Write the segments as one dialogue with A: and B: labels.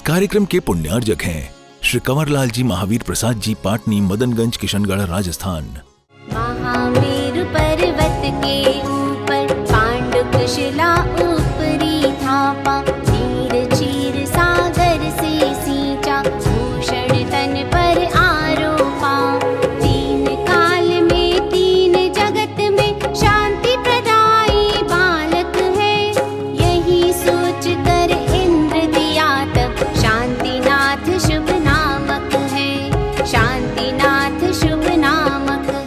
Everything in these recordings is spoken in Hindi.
A: कार्यक्रम के पुण्यार्जक हैं श्री कंवरलाल जी महावीर प्रसाद जी, पाटनी, मदनगंज, किशनगढ़, राजस्थान।
B: महामेरु पर्वत के ऊपर पांडुक शिला ऊपरी थापा, नीर चीर सागर से सींचा, भूषण तन पर आरोपा। तीन काल में तीन जगत में शांति प्रदायी बालक है, यही सोच कर इंद्र दिया तब शांतिनाथ शुभ नामक है, शांतिनाथ शुभ नामक है।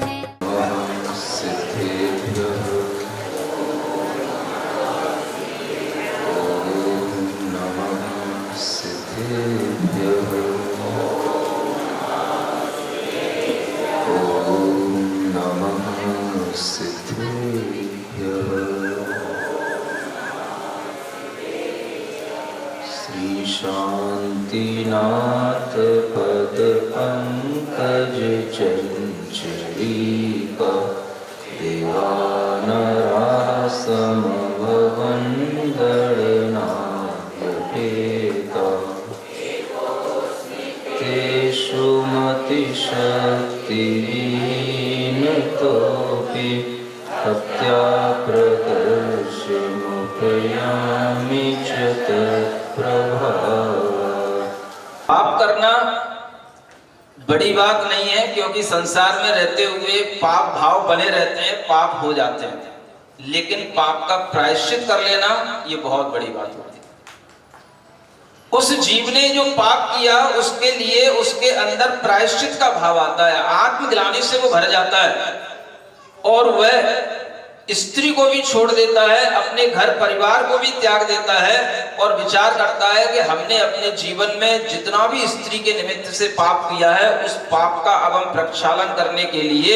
C: श्री शांतिनाथ पद पंकज चंचलीका, देवानरा समभवन गणनायकेता। तेषु मतिशक्तिहीन तोऽपि भक्त्या प्रदर्शमुपयामि च तत्प्रभावम्।
D: पाप करना बड़ी बात नहीं है, क्योंकि संसार में रहते हुए पाप भाव बने रहते हैं, पाप हो जाते हैं। लेकिन पाप का प्रायश्चित कर लेना ये बहुत बड़ी बात होती है। उस जीव ने जो पाप किया उसके लिए उसके अंदर प्रायश्चित का भाव आता है, आत्मग्लानि से वो भर जाता है और वह स्त्री को भी छोड़ देता है, अपने घर परिवार को भी त्याग देता है और विचार करता है कि हमने अपने जीवन में जितना भी स्त्री के निमित्त से पाप किया है, उस पाप का अब हम प्रक्षालन करने के लिए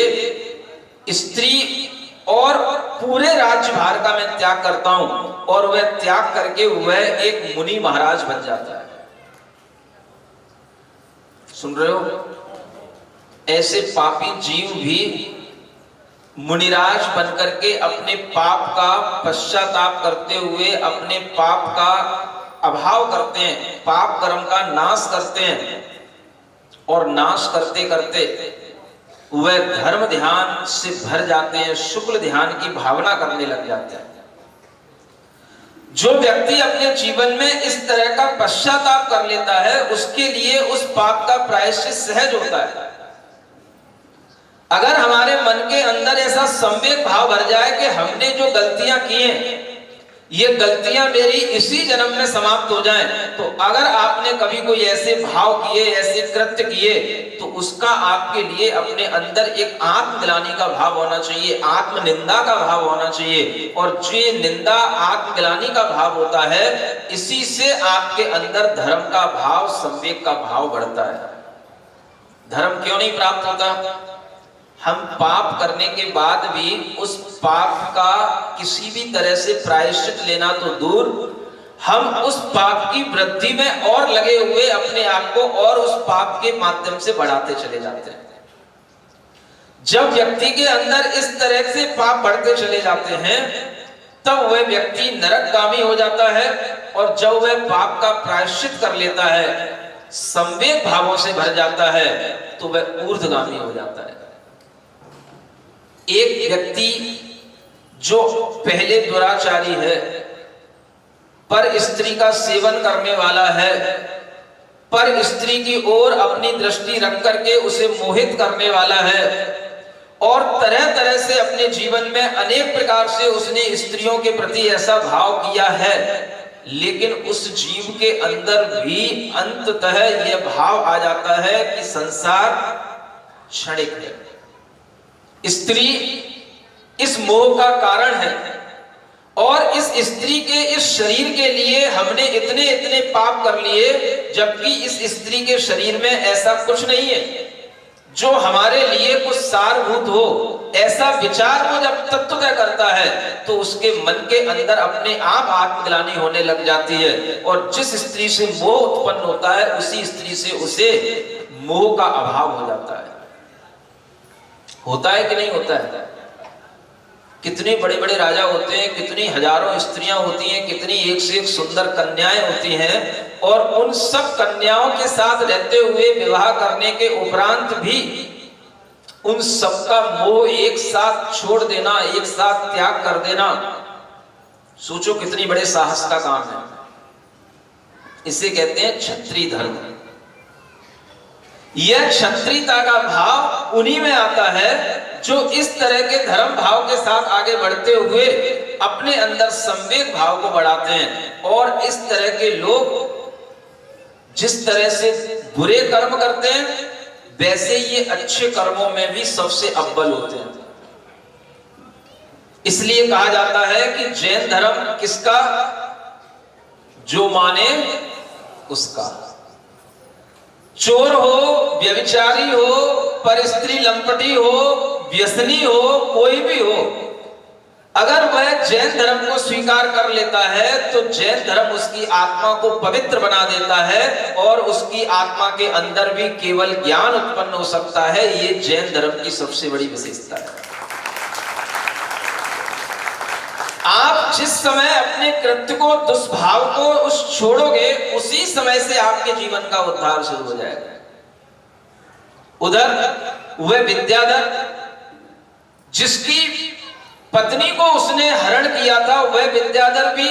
D: स्त्री और पूरे राज्य भार का मैं त्याग करता हूं। और वह त्याग करके वह एक मुनि महाराज बन जाता है। सुन रहे हो? ऐसे पापी जीव भी मुनिराज बनकर के अपने पाप का पश्चाताप करते हुए अपने पाप का अभाव करते हैं, पाप कर्म का नाश करते हैं और नाश करते करते वह धर्म ध्यान से भर जाते हैं, शुक्ल ध्यान की भावना करने लग जाते हैं। जो व्यक्ति अपने जीवन में इस तरह का पश्चाताप कर लेता है, उसके लिए उस पाप का प्रायश्चित सहज होता है। अगर हमारे मन के अंदर ऐसा संवेग भाव भर जाए कि हमने जो गलतियां की हैं, ये गलतियां मेरी इसी जन्म में समाप्त हो जाएं, तो अगर आपने कभी कोई ऐसे भाव किए, ऐसे कृत्य किए, तो उसका आपके लिए अपने अंदर एक आत्मग्लानि का भाव होना चाहिए, आत्मनिंदा का भाव होना चाहिए। और जो निंदा आत्मग्लानि का भाव होता है, इसी से आपके अंदर धर्म का भाव, संवेग का भाव बढ़ता है। धर्म क्यों नहीं प्राप्त होता? हम पाप करने के बाद भी उस पाप का किसी भी तरह से प्रायश्चित लेना तो दूर, हम उस पाप की वृद्धि में और लगे हुए अपने आप को और उस पाप के माध्यम से बढ़ाते चले जाते हैं। जब व्यक्ति के अंदर इस तरह से पाप बढ़ते चले जाते हैं, तब वह व्यक्ति नरकगामी हो जाता है। और जब वह पाप का प्रायश्चित कर लेता है, संवेग भावों से भर जाता है, तो वह ऊर्ध्वगामी हो जाता है। एक व्यक्ति जो पहले दुराचारी है, पर स्त्री का सेवन करने वाला है, पर स्त्री की ओर अपनी दृष्टि रख करके उसे मोहित करने वाला है और तरह तरह से अपने जीवन में अनेक प्रकार से उसने स्त्रियों के प्रति ऐसा भाव किया है, लेकिन उस जीव के अंदर भी अंततः यह भाव आ जाता है कि संसार क्षणिक है, स्त्री इस मोह का कारण है और इस स्त्री के इस शरीर के लिए हमने इतने इतने पाप कर लिए, जबकि इस स्त्री के शरीर में ऐसा कुछ नहीं है जो हमारे लिए कुछ सारभूत हो। ऐसा विचार वो जब तत्वतः करता है, तो उसके मन के अंदर अपने आप आत्मग्लानि होने लग जाती है और जिस स्त्री से मोह उत्पन्न होता है, उसी स्त्री से उसे मोह का अभाव हो जाता है। होता है कि नहीं होता है? कितने बड़े बड़े राजा होते हैं, कितनी हजारों स्त्रियां होती हैं, कितनी एक से एक सुंदर कन्याएं होती हैं, और उन सब कन्याओं के साथ रहते हुए विवाह करने के उपरांत भी उन सबका मोह एक साथ छोड़ देना, एक साथ त्याग कर देना, सोचो कितनी बड़े साहस का काम है। इसे कहते हैं क्षत्रिय धर्म। यह क्षत्रियता का भाव उन्हीं में आता है जो इस तरह के धर्म भाव के साथ आगे बढ़ते हुए अपने अंदर संवेग भाव को बढ़ाते हैं। और इस तरह के लोग जिस तरह से बुरे कर्म करते हैं, वैसे ये अच्छे कर्मों में भी सबसे अव्वल होते हैं। इसलिए कहा जाता है कि जैन धर्म किसका? जो माने उसका। चोर हो, व्यभिचारी हो, परस्त्री लंपटी हो, व्यसनी हो, कोई भी हो, अगर वह जैन धर्म को स्वीकार कर लेता है तो जैन धर्म उसकी आत्मा को पवित्र बना देता है और उसकी आत्मा के अंदर भी केवल ज्ञान उत्पन्न हो सकता है। ये जैन धर्म की सबसे बड़ी विशेषता है। आप जिस समय अपने कृत्य को, दुष्भाव को उस छोड़ोगे, उसी समय से आपके जीवन का उद्धार शुरू हो जाएगा। उधर वह विद्याधर जिसकी पत्नी को उसने हरण किया था, वह विद्याधर भी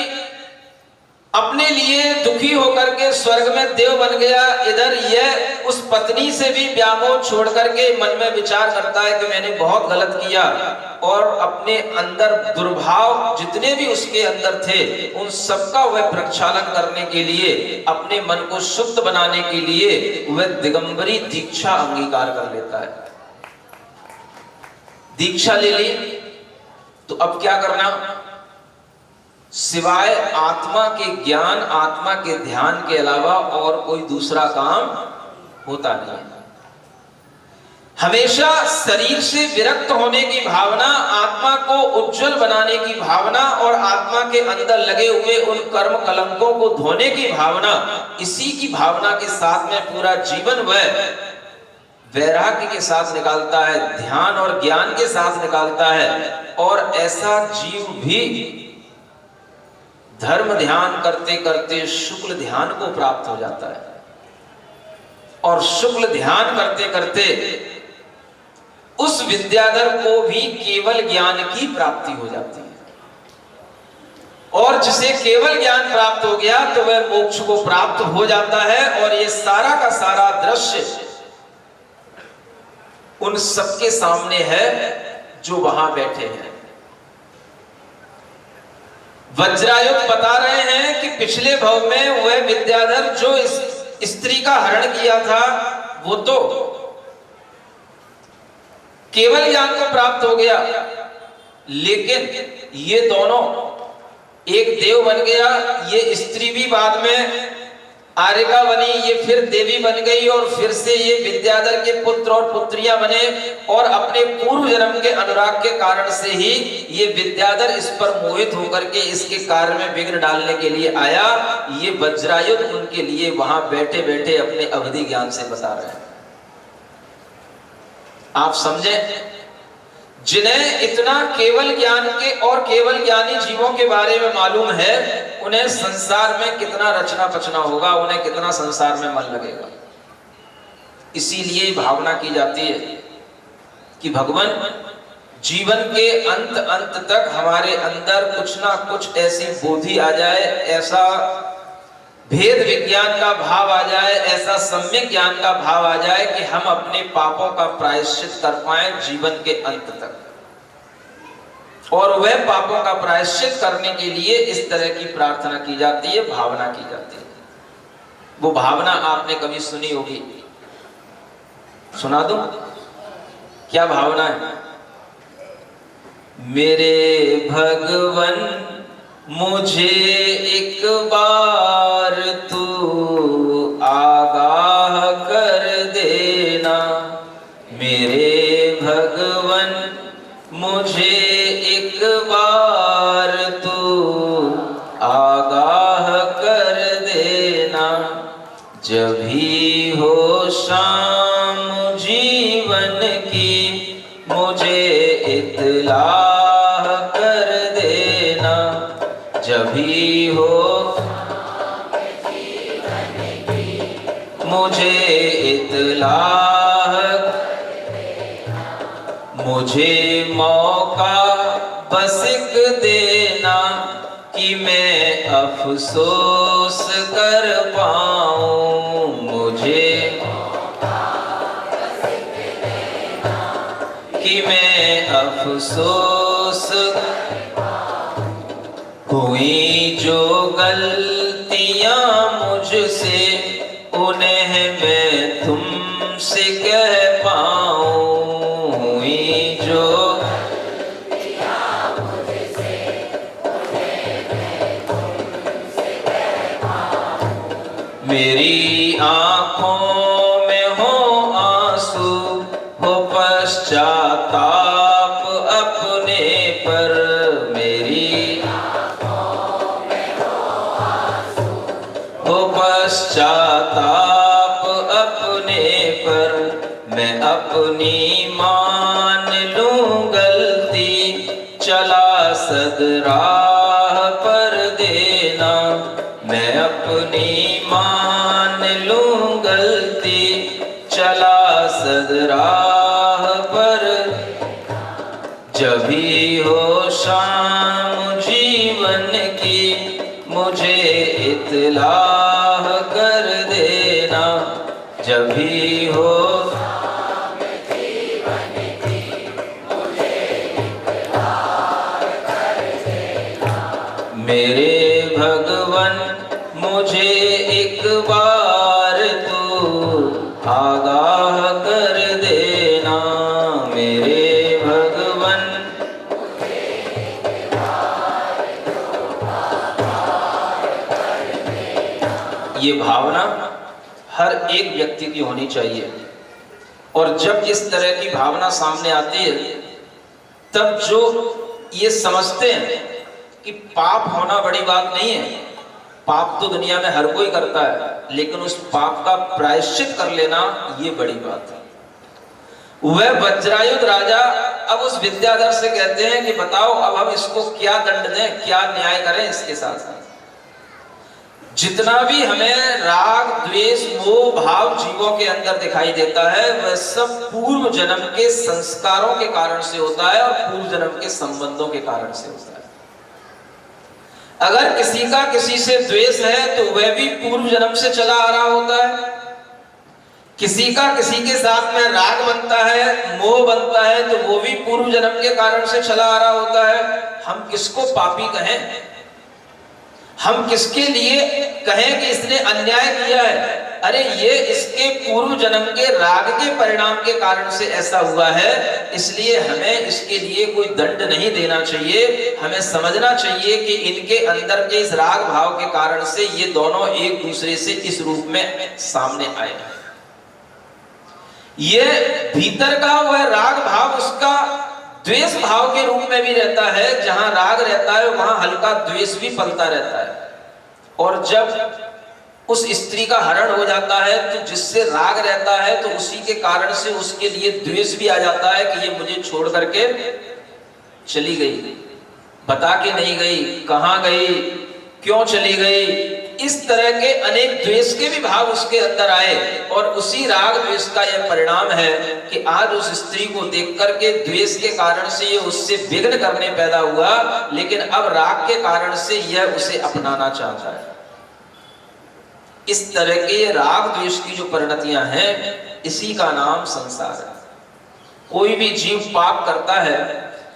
D: अपने लिए दुखी होकर के स्वर्ग में देव बन गया। इधर यह उस पत्नी से भी व्यामोह छोड़ करके मन में विचार करता है कि मैंने बहुत गलत किया, और अपने अंदर दुर्भाव जितने भी उसके अंदर थे उन सबका वह प्रक्षालन करने के लिए, अपने मन को शुद्ध बनाने के लिए वह दिगंबरी दीक्षा अंगीकार कर लेता है। दीक्षा ले ली तो अब क्या करना? सिवाय आत्मा के ज्ञान, आत्मा के ध्यान के अलावा और कोई दूसरा काम होता नहीं है। हमेशा शरीर से विरक्त होने की भावना, आत्मा को उज्जवल बनाने की भावना और आत्मा के अंदर लगे हुए उन कर्म कलंकों को धोने की भावना, इसी की भावना के साथ में पूरा जीवन वह वैराग्य के साथ निकालता है, ध्यान और ज्ञान के साथ निकालता है। और ऐसा जीव भी धर्म ध्यान करते करते शुक्ल ध्यान को प्राप्त हो जाता है, और शुक्ल ध्यान करते करते उस विद्याधर को भी केवल ज्ञान की प्राप्ति हो जाती है। और जिसे केवल ज्ञान प्राप्त हो गया तो वह मोक्ष को प्राप्त हो जाता है। और ये सारा का सारा दृश्य उन सबके सामने है जो वहां बैठे हैं। वज्रायुध बता रहे हैं कि पिछले भव में वह विद्याधर जो इस स्त्री का हरण किया था, वो तो केवल ज्ञान को प्राप्त हो गया, लेकिन ये दोनों, एक देव बन गया, ये स्त्री भी बाद में आर्यका बनी, ये फिर देवी बन गई, और फिर से ये विद्याधर के पुत्र और पुत्रियां बने। और अपने पूर्व जन्म के अनुराग के कारण से ही ये विद्याधर इस पर मोहित होकर के इसके कार्य में विघ्न डालने के लिए आया। ये वज्रायुध उनके लिए वहां बैठे बैठे अपने अवधि ज्ञान से बता रहे हैं। आप समझे? जिन्हें इतना केवल ज्ञान के और केवल ज्ञानी जीवों के बारे में मालूम है, उन्हें संसार में कितना रचना पचना होगा, उन्हें कितना संसार में मन लगेगा। इसीलिए भावना की जाती है कि भगवान जीवन के अंत अंत तक हमारे अंदर कुछ ना कुछ ऐसी बोधि आ जाए, ऐसा भेद विज्ञान का भाव आ जाए, ऐसा सम्यक ज्ञान का भाव आ जाए कि हम अपने पापों का प्रायश्चित कर पाए जीवन के अंत तक। और वह पापों का प्रायश्चित करने के लिए इस तरह की प्रार्थना की जाती है, भावना की जाती है। वो भावना आपने कभी सुनी होगी, सुना दूं? क्या भावना है? मेरे भगवन मुझे एक बार तू आगाह कर देना, मेरे भगवन मुझे एक बार तू आगाह कर देना, जब भी हो शाम जीवन की मुझे इत्तलाह देना, जभी हो मुझे इत्लाह, मुझे मौका बस एक देना कि मैं अफसोस कर पाऊं, मुझे कि मैं अफसोस। हुई जो गलतियां मुझसे उन्हें मैं तुमसे कह पाऊं, हुई जो मेरी आंखों में हो आंसू, हो पश्चाताप अपने पर, मेरी हो पश्चाताप अपने पर, मैं अपनी मान लूं गलती, चला सदराह पर देना, मैं अपनी मान लूं गलती, चला सदराह पर, जभी हो शाम जीवन की मुझे इत्लाह कर देना, जभी हो मेरे भगवन मुझे एक बार तू आगाह कर देना, मेरे भगवन ये भावना हर एक व्यक्ति की होनी चाहिए। और जब इस तरह की भावना सामने आती है तब जो ये समझते हैं कि पाप होना बड़ी बात नहीं है, पाप तो दुनिया में हर कोई करता है, लेकिन उस पाप का प्रायश्चित कर लेना ये बड़ी बात है। वह वज्रायुध राजा अब उस विद्याधर से कहते हैं कि बताओ अब हम इसको क्या दंड दें, क्या न्याय करें इसके साथ। जितना भी हमें राग द्वेष मोह भाव जीवों के अंदर दिखाई देता है वह सब पूर्व जन्म के संस्कारों के कारण से होता है और पूर्व जन्म के संबंधों के कारण से होता है। अगर किसी का किसी से द्वेष है तो वह भी पूर्व जन्म से चला आ रहा होता है। किसी का किसी के साथ में राग बनता है, मोह बनता है, तो वो भी पूर्व जन्म के कारण से चला आ रहा होता है। हम किसको पापी कहें, हम किसके लिए कहें कि इसने अन्याय किया है? अरे ये इसके पूर्व जन्म के राग के परिणाम के कारण से ऐसा हुआ है, इसलिए हमें इसके लिए कोई दंड नहीं देना चाहिए। हमें समझना चाहिए कि इनके अंदर के इस राग भाव के कारण से ये दोनों एक दूसरे से इस रूप में सामने आए। ये भीतर का वह राग भाव उसका द्वेष भाव के रूप में भी रहता है। जहां राग रहता है वहां हल्का द्वेष भी पलता रहता है। और जब उस स्त्री का हरण हो जाता है तो जिससे राग रहता है तो उसी के कारण से उसके लिए द्वेष भी आ जाता है कि ये मुझे छोड़ करके चली गई, बता के नहीं गई, कहां गई, क्यों चली गई। इस तरह के अनेक द्वेष के भी भाव उसके अंदर आए और उसी राग द्वेष का यह परिणाम है कि आज उस स्त्री को देख करके द्वेष के कारण से ये उससे विघ्न करने पैदा हुआ, लेकिन अब राग के कारण से यह उसे अपनाना चाहता है। इस तरह के राग द्वेष की जो परिणतियां हैं इसी का नाम संसार है। कोई भी जीव पाप करता है,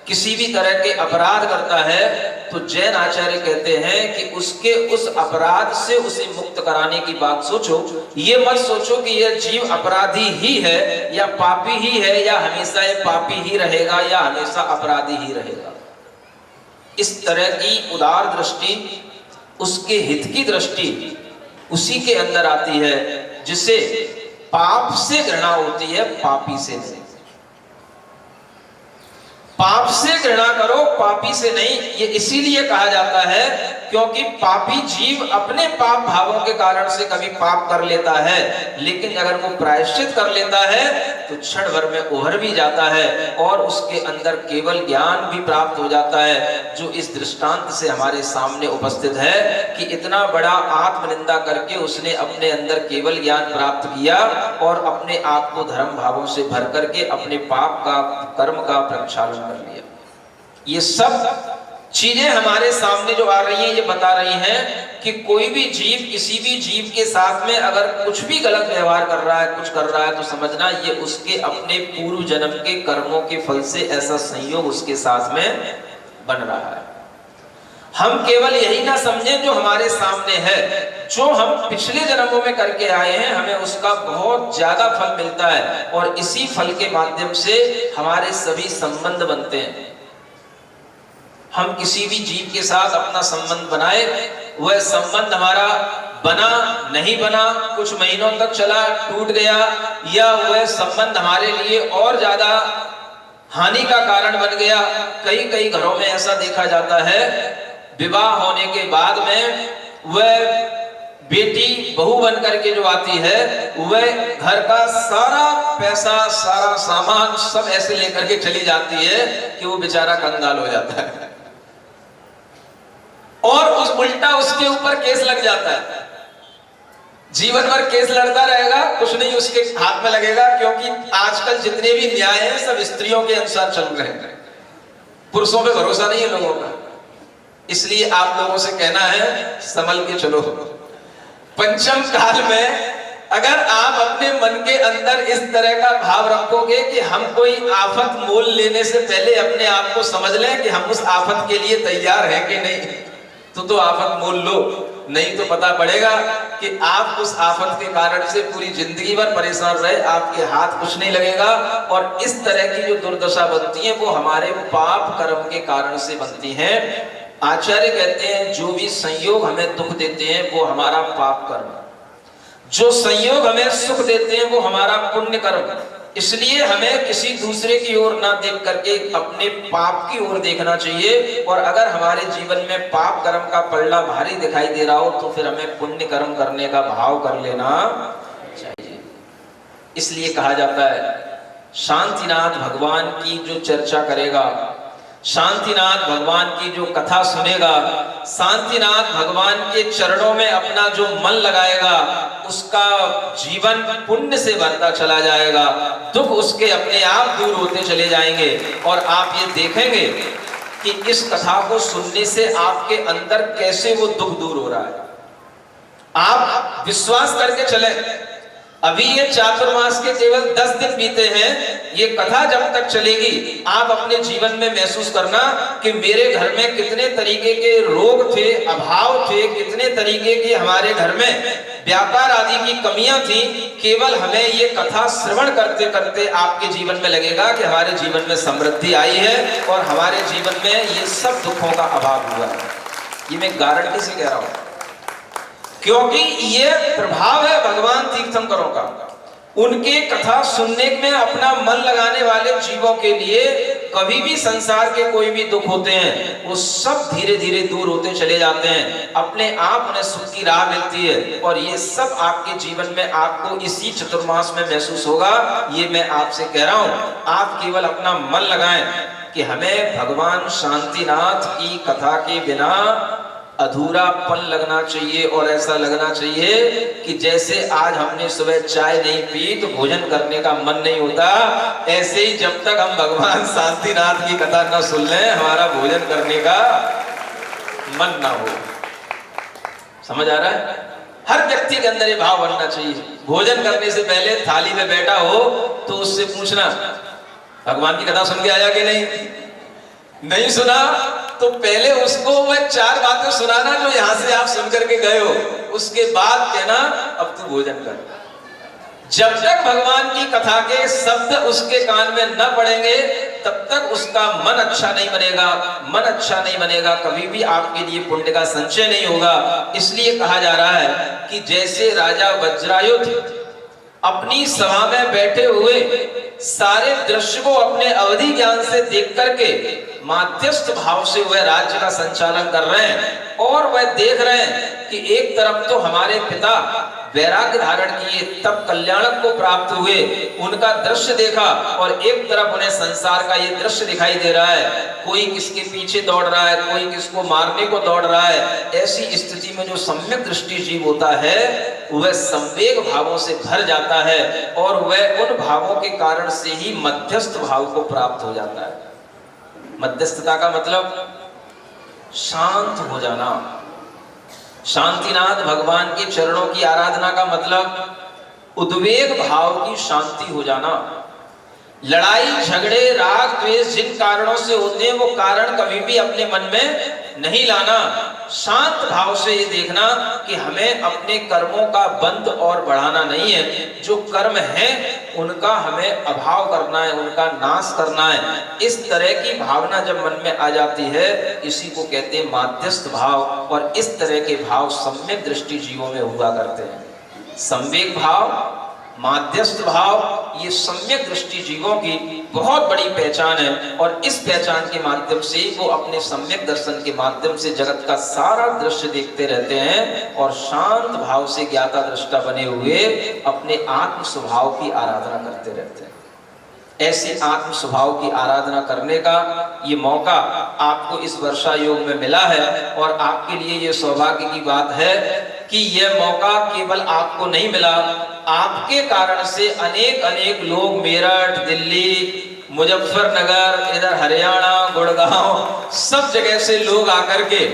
D: किसी भी तरह के अपराध करता है, तो जैन आचार्य कहते हैं कि उसके उस अपराध से उसे मुक्त कराने की बात सोचो। ये मत सोचो कि यह जीव अपराधी ही है या पापी ही है या हमेशा ये पापी ही रहेगा या हमेशा अपराधी ही रहेगा। इस तरह की उदार दृष्टि, उसके हित की दृष्टि उसी के अंदर आती है जिसे पाप से घृणा होती है, पापी से नहीं। पाप से घृणा करो, पापी से नहीं। ये इसीलिए कहा जाता है क्योंकि पापी जीव अपने पाप भावों के कारण से कभी पाप कर लेता है, लेकिन अगर वो प्रायश्चित कर लेता है तो क्षण भर में उभर भी जाता है और उसके अंदर केवल ज्ञान भी प्राप्त हो जाता है, जो इस दृष्टांत से हमारे सामने उपस्थित है कि इतना बड़ा आत्मनिंदा करके उसने अपने अंदर केवल ज्ञान प्राप्त किया और अपने आप को धर्म भावों से भर करके अपने पाप का, कर्म का प्रक्षालन कर लिया। ये सब चीजें हमारे सामने जो आ रही हैं ये बता रही हैं कि कोई भी जीव किसी भी जीव के साथ में अगर कुछ भी गलत व्यवहार कर रहा है, कुछ कर रहा है, तो समझना ये उसके अपने पूर्व जन्म के कर्मों के फल से ऐसा संयोग उसके साथ में बन रहा है। हम केवल यही ना समझें जो हमारे सामने है, जो हम पिछले जन्मों में करके आए हैं हमें उसका बहुत ज्यादा फल मिलता है और इसी फल के माध्यम से हमारे सभी संबंध बनते हैं। हम किसी भी जीव के साथ अपना संबंध बनाए, वह संबंध हमारा बना नहीं बना, कुछ महीनों तक चला, टूट गया, या वह संबंध हमारे लिए और ज्यादा हानि का कारण बन गया। कई कई घरों में ऐसा देखा जाता है, विवाह होने के बाद में वह बेटी बहू बन करके जो आती है वह घर का सारा पैसा, सारा सामान सब ऐसे लेकर के चली जाती है कि वो बेचारा कंगाल हो जाता है और उस उल्टा उसके ऊपर केस लग जाता है। जीवन भर केस लड़ता रहेगा, कुछ नहीं उसके हाथ में लगेगा, क्योंकि आजकल जितने भी न्याय हैं सब स्त्रियों के अनुसार चल रहे हैं। पुरुषों पे भरोसा नहीं है लोगों का। इसलिए आप लोगों से कहना है संभल के चलो। पंचम काल में अगर आप अपने मन के अंदर इस तरह का भाव रखोगे कि हम कोई आफत मोल लेने से पहले अपने आप को समझ लें कि हम उस आफत के लिए तैयार हैं कि नहीं, तो आफत मोल लो, नहीं तो पता पड़ेगा कि आप उस आफत के कारण से पूरी जिंदगी भर परेशान रहे, आपके हाथ कुछ नहीं लगेगा। और इस तरह की जो दुर्दशा बनती है वो हमारे पाप कर्म के कारण से बनती है। आचार्य कहते हैं जो भी संयोग हमें दुख देते हैं वो हमारा पाप कर्म, जो संयोग हमें सुख देते हैं वो हमारा पुण्य कर्म। इसलिए हमें किसी दूसरे की ओर ना देख करके अपने पाप की ओर देखना चाहिए। और अगर हमारे जीवन में पाप कर्म का पल्ला भारी दिखाई दे रहा हो तो फिर हमें पुण्य कर्म करने का भाव कर लेना चाहिए। इसलिए कहा जाता है शांतिनाथ भगवान की जो चर्चा करेगा, शांतिनाथ भगवान की जो कथा सुनेगा, शांतिनाथ भगवान के चरणों में अपना जो मन लगाएगा, उसका जीवन पुण्य से भरता चला जाएगा, दुख उसके अपने आप दूर होते चले जाएंगे। और आप ये देखेंगे कि इस कथा को सुनने से आपके अंदर कैसे वो दुख दूर हो रहा है। आप विश्वास करके चले, अभी ये चातुर्मास के केवल 10 दिन बीते हैं, ये कथा जब तक चलेगी आप अपने जीवन में महसूस करना कि मेरे घर में कितने तरीके के रोग थे, अभाव थे, कितने तरीके की हमारे घर में व्यापार आदि की कमियां थी। केवल हमें ये कथा श्रवण करते करते आपके जीवन में लगेगा कि हमारे जीवन में समृद्धि आई है और हमारे जीवन में ये सब दुखों का अभाव हुआ है। ये मैं गारंटी से कह रहा हूं, क्योंकि ये प्रभाव है भगवान तीर्थंकरों का। उनके कथा सुनने में अपना मन लगाने वाले जीवों के लिए कभी भी संसार के कोई भी दुख होते हैं वो सब धीरे धीरे दूर होते चले जाते हैं, अपने आप उन्हें सुख की राह मिलती है। और ये सब आपके जीवन में आपको इसी चतुर्मास में महसूस होगा। ये मैं आपसे कह रहा हूं, आप केवल अपना मन लगाएं कि हमें भगवान शांतिनाथ की कथा के बिना अधूरापन लगना चाहिए। और ऐसा लगना चाहिए कि जैसे आज हमने सुबह चाय नहीं पी तो भोजन करने का मन नहीं होता, ऐसे ही जब तक हम भगवान शांतिनाथ की कथा न सुन लें हमारा भोजन करने का मन ना हो। समझ आ रहा है? हर व्यक्ति के अंदर ये भाव बनना चाहिए। भोजन करने से पहले थाली में बैठा हो तो उससे पूछना भगवान की कथा सुन के आया कि नहीं सुना तो पहले उसको वह 4 बातें सुनाना जो यहां से आप सुन करके गए हो, उसके बाद कहना अब तू भोजन कर। जब तक भगवान की कथा के शब्द उसके कान में न पड़ेंगे तब तक उसका मन अच्छा नहीं बनेगा। मन अच्छा नहीं बनेगा कभी भी आपके लिए पुण्य का संचय नहीं होगा। इसलिए कहा जा रहा है कि जैसे राजा वज्रायुध अपनी सभा में बैठे हुए सारे दृश्य को अपने अवधि ज्ञान से देख करके माध्यस्थ भाव से वह राज्य का संचालन कर रहे हैं और वह देख रहे हैं कि एक तरफ तो हमारे पिता वैराग्य धारण किए तब कल्याणक को प्राप्त हुए, उनका दृश्य देखा, और एक तरफ उन्हें संसार का ये दृश्य दिखाई दे रहा है, कोई किसके पीछे दौड़ रहा है, कोई किसको मारने को दौड़ रहा है। ऐसी स्थिति में जो सम्यक दृष्टि जीव होता है वह संवेग भावों से भर जाता है और वह उन भावों के कारण से ही मध्यस्थ भाव को प्राप्त हो जाता है। मध्यस्थता का मतलब शांत हो जाना। शांतिनाथ भगवान के चरणों की आराधना का मतलब उद्वेग भाव की शांति हो जाना। लड़ाई झगड़े राग द्वेष जिन कारणों से होते हैं वो कारण कभी भी अपने मन में नहीं लाना। शांत भाव से ये देखना कि हमें अपने कर्मों का बंद और बढ़ाना नहीं है, जो कर्म है उनका हमें अभाव करना है, उनका नाश करना है। इस तरह की भावना जब मन में आ जाती है, इसी को कहते हैं माध्यस्थ भाव। और इस तरह के भाव सम्यक दृष्टि जीवों में हुआ करते हैं। संवेग भाव, माध्यस्थ भाव, ये सम्यक दृष्टि जीवों की बहुत बड़ी पहचान है और इस पहचान के माध्यम से वो अपने सम्यक दर्शन के माध्यम से जगत का सारा दृश्य देखते रहते हैं और शांत भाव से ज्ञाता दृष्टा बने हुए अपने आत्म स्वभाव की आराधना करते रहते हैं। ऐसे आत्म स्वभाव की आराधना करने का ये मौका आपको इस वर्षा योग में मिला है और आपके लिए ये सौभाग्य की बात है कि यह मौका केवल आपको नहीं मिला, आपके कारण से अनेक अनेक लोग मेरठ, दिल्ली, मुजफ्फरनगर, इधर हरियाणा, गुड़गांव, सब जगह से लोग आकर के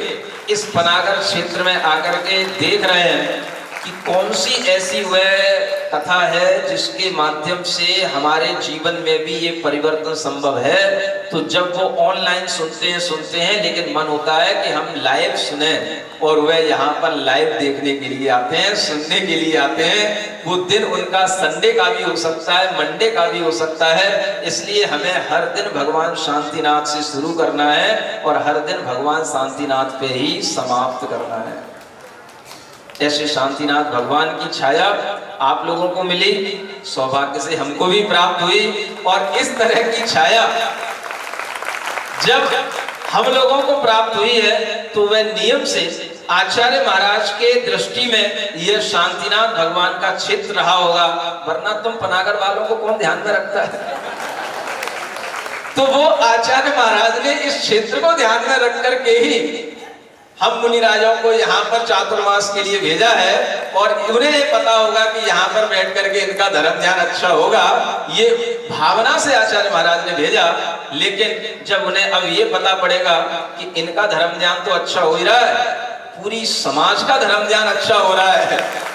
D: इस पनागर क्षेत्र में आकर के देख रहे हैं कि कौन सी ऐसी वह कथा है जिसके माध्यम से हमारे जीवन में भी ये परिवर्तन संभव है। तो जब वो ऑनलाइन सुनते हैं लेकिन मन होता है कि हम लाइव सुने और वह यहाँ पर लाइव देखने के लिए आते हैं, सुनने के लिए आते हैं। वो दिन उनका संडे का भी हो सकता है, मंडे का भी हो सकता है। इसलिए हमें हर दिन भगवान शांतिनाथ से शुरू करना है और हर दिन भगवान शांतिनाथ पे ही समाप्त करना है। ऐसे शांतिनाथ भगवान की छाया आप लोगों को मिली, सौभाग्य से हमको भी प्राप्त हुई। और इस तरह की छाया जब हम लोगों को प्राप्त हुई है तो वह नियम से आचार्य महाराज के दृष्टि में यह शांतिनाथ भगवान का क्षेत्र रहा होगा, वरना तुम पनागर वालों को कौन ध्यान में रखता है। तो वो आचार्य महाराज ने इस क्षेत्र को ध्यान में रख करके ही हम मुनि राजाओं को यहाँ पर चातुर्मास के लिए भेजा है और उन्हें ये पता होगा कि यहाँ पर बैठ करके इनका धर्म ध्यान अच्छा होगा। ये भावना से आचार्य महाराज ने भेजा, लेकिन जब उन्हें अब ये पता पड़ेगा कि इनका धर्म ध्यान तो अच्छा हो ही रहा है, पूरी समाज का धर्म ध्यान अच्छा हो रहा है,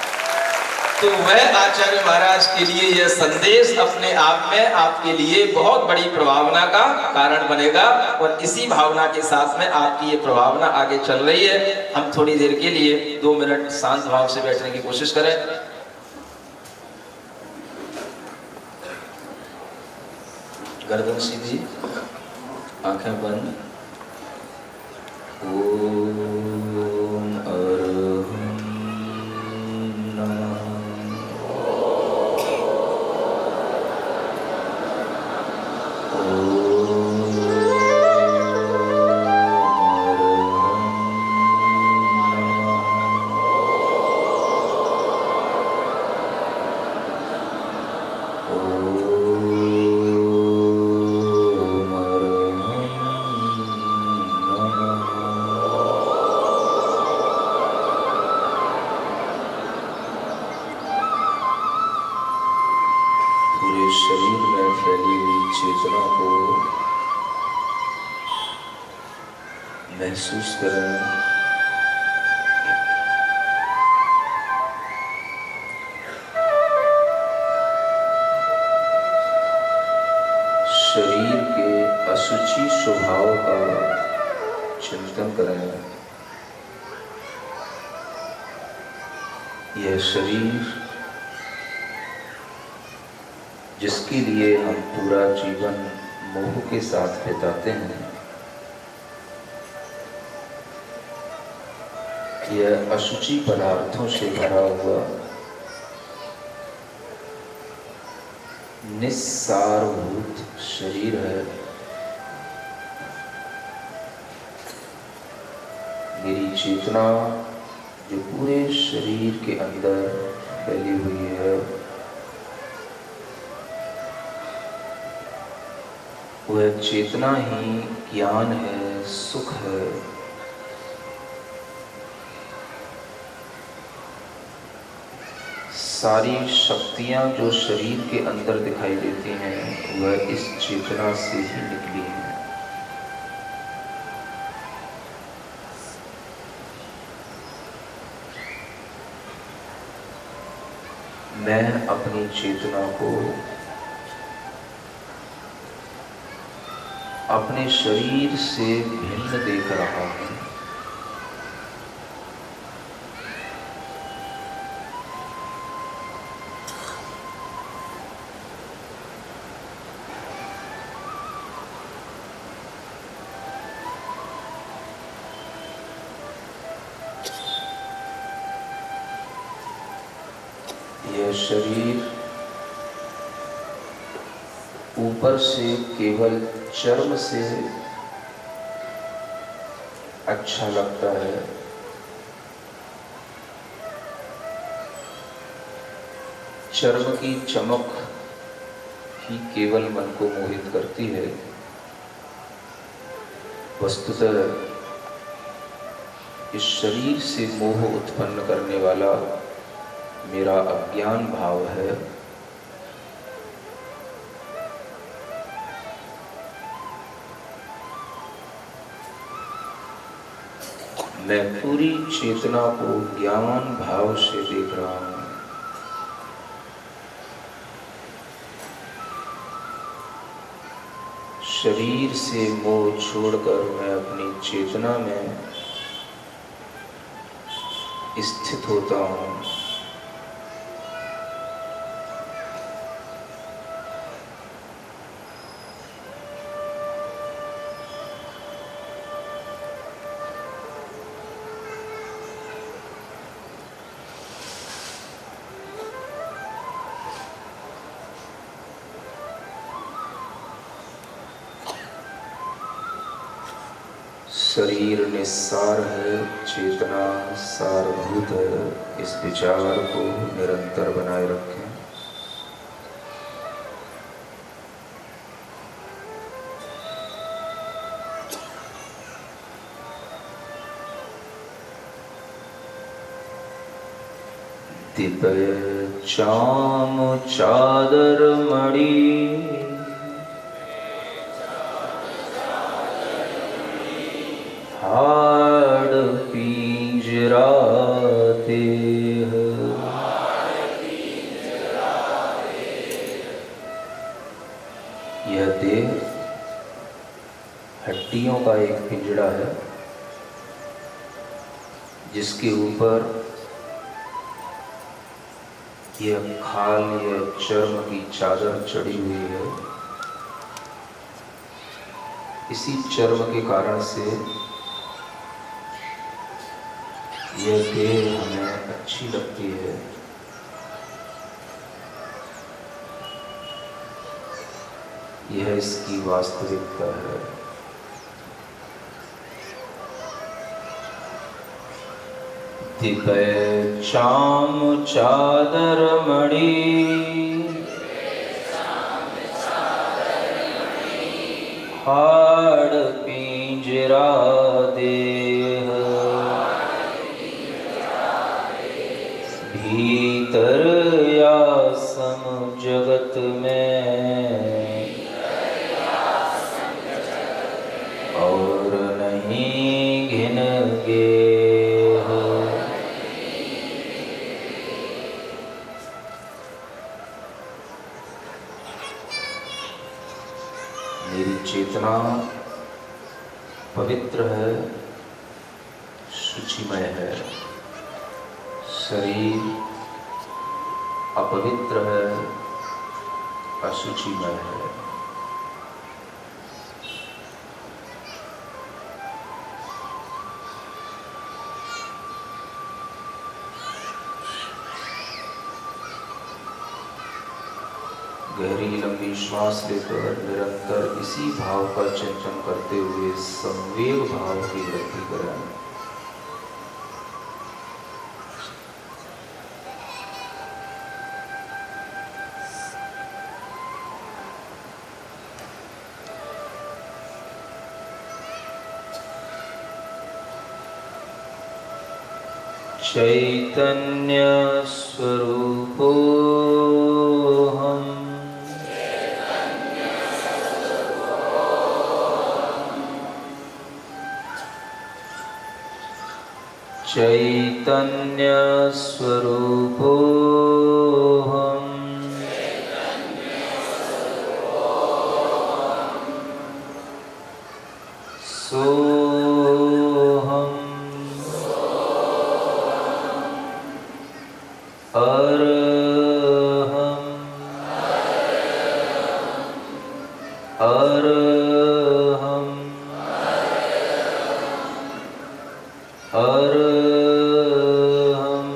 D: तो वह आचार्य महाराज के लिए यह संदेश अपने आप में आपके लिए बहुत बड़ी प्रभावना का कारण बनेगा। और इसी भावना के साथ में आपकी ये प्रभावना आगे चल रही है। हम थोड़ी देर के लिए 2 मिनट शांत भाव से बैठने की कोशिश करें। गर्दन सीधी, आंखें बंद। ओम अरहं नमः। शरीर में फैली हुई चेतना को महसूस करें। शरीर के असुचि स्वभाव का चिंतन करें। यह शरीर जिसके लिए हम पूरा जीवन मोह के साथ बिताते हैं, यह अशुचि पदार्थों से भरा हुआ
C: निस्सारभूत शरीर है। मेरी चेतना जो पूरे शरीर के अंदर फैली हुई है, वह चेतना ही ज्ञान है, सुख है। सारी शक्तियां जो शरीर के अंदर दिखाई देती हैं, वह इस चेतना से ही निकली हैं। मैं अपनी चेतना को अपने शरीर से भिन्न देख रहा हूं। यह शरीर ऊपर से केवल चर्म से अच्छा लगता है, चर्म की चमक ही केवल मन को मोहित करती है। वस्तुतः इस शरीर से मोह उत्पन्न करने वाला मेरा अज्ञान भाव है। मैं पूरी चेतना को ज्ञान भाव से देख रहा हूं। शरीर से मोह छोड़कर मैं अपनी चेतना में स्थित होता हूं। शरीर निस्सार है, चेतना सारभूत है। इस विचार को निरंतर बनाए रखें। दिव्य चाम चादर मणि, हाड़ पिंजरा देह। यह देह हड्डियों का एक पिंजड़ा है, जिसके ऊपर यह खाल या चर्म की चादर चढ़ी हुई है। इसी चर्म के कारण से यह देह हमें अच्छी लगती है। यह इसकी वास्तविकता है। दिव्य चाम चादर मणि, हाड़ पिंजरा देह। भीतर या सम जगत में और नहीं घिन गेह। मेरी चेतना पवित्र है, शुचिमय है। शरीर अपवित्र है, अशुचिमय है। गहरी लंबी श्वास लेकर निरंतर इसी भाव का चिंतन करते हुए संवेग भाव की वृद्धि करें। चैतन्य स्वरूपोऽहम् चैतन्य स्वरूपोऽहम् सोऽहम् अरहम् अरहम् अरहम्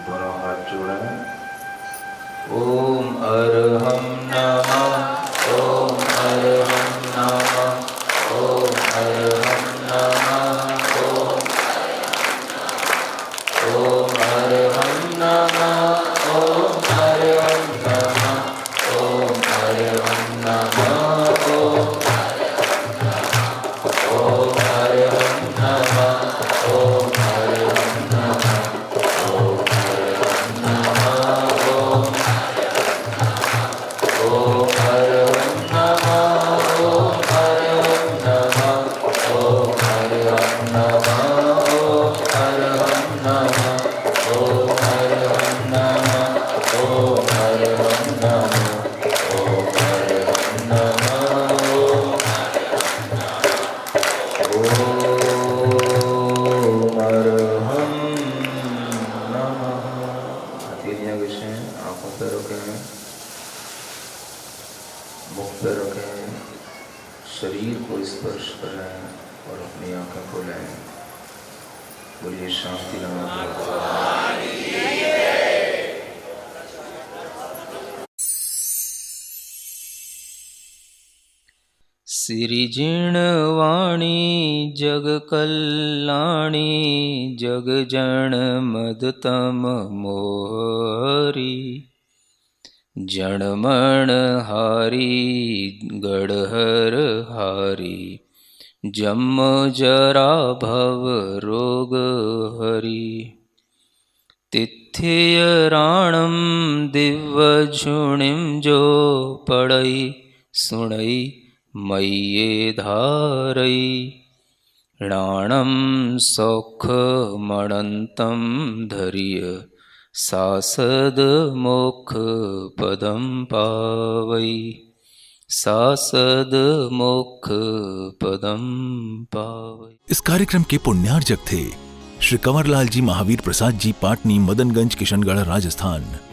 C: दोनों हाथ जोड़ें। ओम अरहं नमः। ओम अरहं नमः। ओम अरहं नमः। ओम अरहं नमः। ओम अरहं नमः। ओम अरहं नमः। ओम अरहं नमः। ओम अरहं नमः। शरीर को स्पर्श करें और अपनी आंखें खोलें। बोलिए शांति नाम।
E: सिरिजिणवाणी जग कल्याणी जग जन मदतम मोहरी जनमण हारी गढ़हर हारी जम जरा भव रोग हरि तिथ्य राणम दिव्य झुणिम जो पड़ई सुणई मय्ये धारई राणम सौख मणंतम धैर्य सासद मोक्ष पदम पावई सासद मोक्ष पदम पावई।
A: इस कार्यक्रम के पुण्यार्जक थे श्री कंवरलाल जी महावीर प्रसाद जी, पाटनी, मदनगंज, किशनगढ़, राजस्थान।